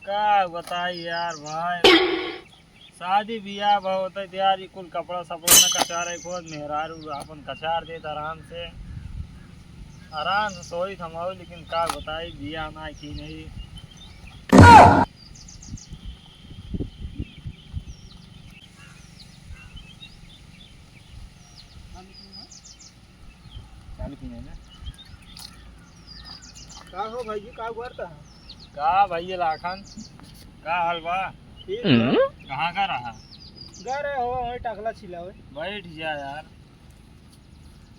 का बताई यार भाई, शादी बियाह बहुत है यार। कुल कपड़ा सपड़ा न कचारे खोद मेहरारू अपन कचार देत आराम से सोई थमाओ। लेकिन का बताई बियाह ना की नहीं। चालू की नहीं ना का हो भाई जी, का करता है? का भैया लाखन का हाल बा? ठीक है। कहाँ का रहा? गरे हो वही टकला छिला हुए। बैठ जा यार।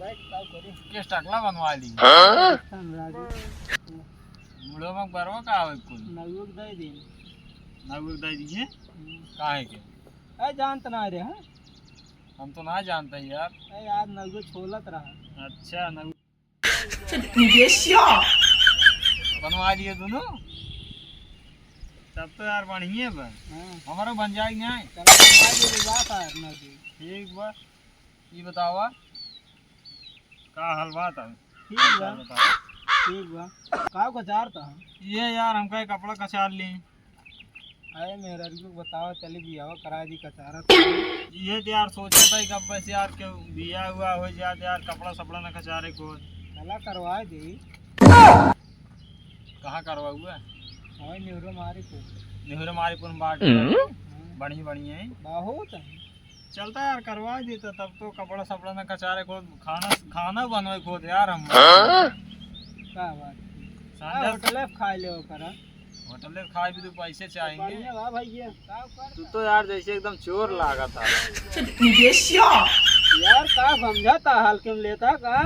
बैठ का करी? किस टकला बनवा ली? राजू मुड़ो में बरवा का हो कुल नवयुग दे दिन। नगुल दे दिए काहे के? ए जानत ना रे हां। हम तो ना जानते यार। ए यार नवयुग छोलत रहा। अच्छा नगुल विदेशिया बनवा लिए दोनों तब तो यार बढ़िया बा। हां हमारा बन जाए नहीं। चला आज ये बात है नदी। ठीक बा। ये बतावा का हाल बात है? ठीक बा। ठीक बा। का को चारता है? ये यार हमका कपड़ा कचार ली। अरे मेरा को बताओ चली बियाह करा दी कचारा। ये तो यार सोचा था कब वैसे यार के बिया हुआ हो जाते यार कपड़ा सपड़ा न कचारे को। चला करवा दी। कहाँ करवा हुआ? ओए न्यूरो मारी को। नेहरू मारी पुन बाट बढ़िया बढ़िया है। बहुत है। चलता यार करवा देता तब तो कपड़ा सपड़ा न कचारे को। खाना खाना बनवे खुद यार हम। का बात? संजय होटल खा ले करा। होटल में खाए भी तो पैसे चाहेंगे। बढ़िया बा भैया। का कर? तू तो यार जैसे एकदम चोर लागा था। यार का समझाता हल्के में लेता का?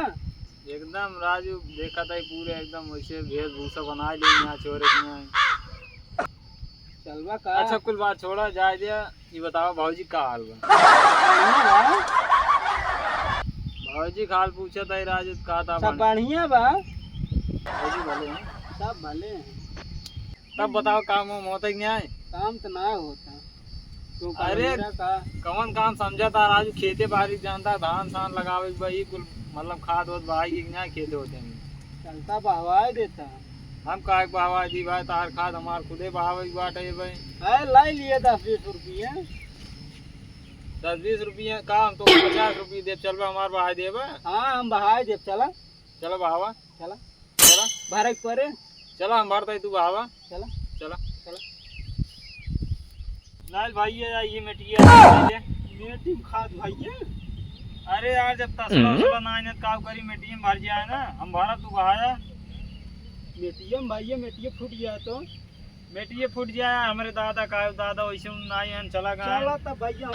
एकदम राजू देखा था पूरे एकदम वैसे वेशभूषा बना ली यहाँ चोरे के यहाँ। चलवा का? अच्छा कुल बात छोड़ा जाए दिया। ये बताओ भाजी का हाल बा? बढ़िया बा। भाजी का हाल पूछा था राजू का था सब बढ़िया बा। भाजी भले हैं। सब भले हैं। तब बताओ काम वाम होता ही नहीं है? काम तो ना होता। तू अरे का कौन काम समझा था राजू? खेते बाड़ी जानता धान सान लगावे भाई कुल मतलब खाद वाद बहाई के नहीं खेते होते हैं। चलता बहवाए देता। हम काहे बहावा दी भाई? तार खाद हमार खुदे बहावे की बात है भाई। अरे लाई लिए 10-20 रुपये। 10-20 रुपये का? हम तो 50 रुपये दे चल हमार बहा दे। हाँ हम बहाए दे। चला चलो बहावा। चला चला भरक परे। चला हम भरता तू बहावा। चला चला चला। नाल भाई ये मिट्टी मेटी खाद भैया। अरे यार जब तसला ना आने का करी मिट्टी में भर जाए ना हम भरा तू बहाया। मेटियम भैया मेटिया फूट गया तो मिट्टी फूट जाए हमारे दादा का दादा वैसे ना ही चला गया। चला तब भैया।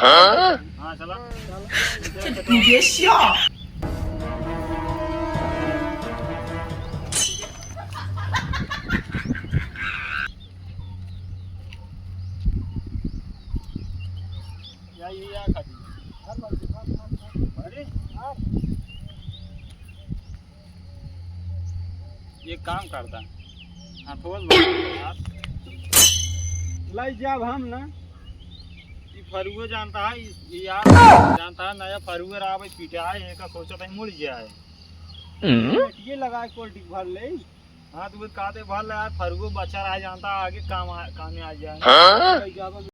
हाँ चला विदेशिया या खाती। अरे ये काम करता हाँ थोड़ा लाई जाब हम ना। ये फरुआ जानता है ये यार जानता है नया फरुआ रहा भाई पीटा है का सोचा था मुड़ जाए। मेटिया लगा के कोल्टी भर ले। हाँ तू कहते भर यार फरुआ बच्चा रहा जानता आगे काम में आ जाए।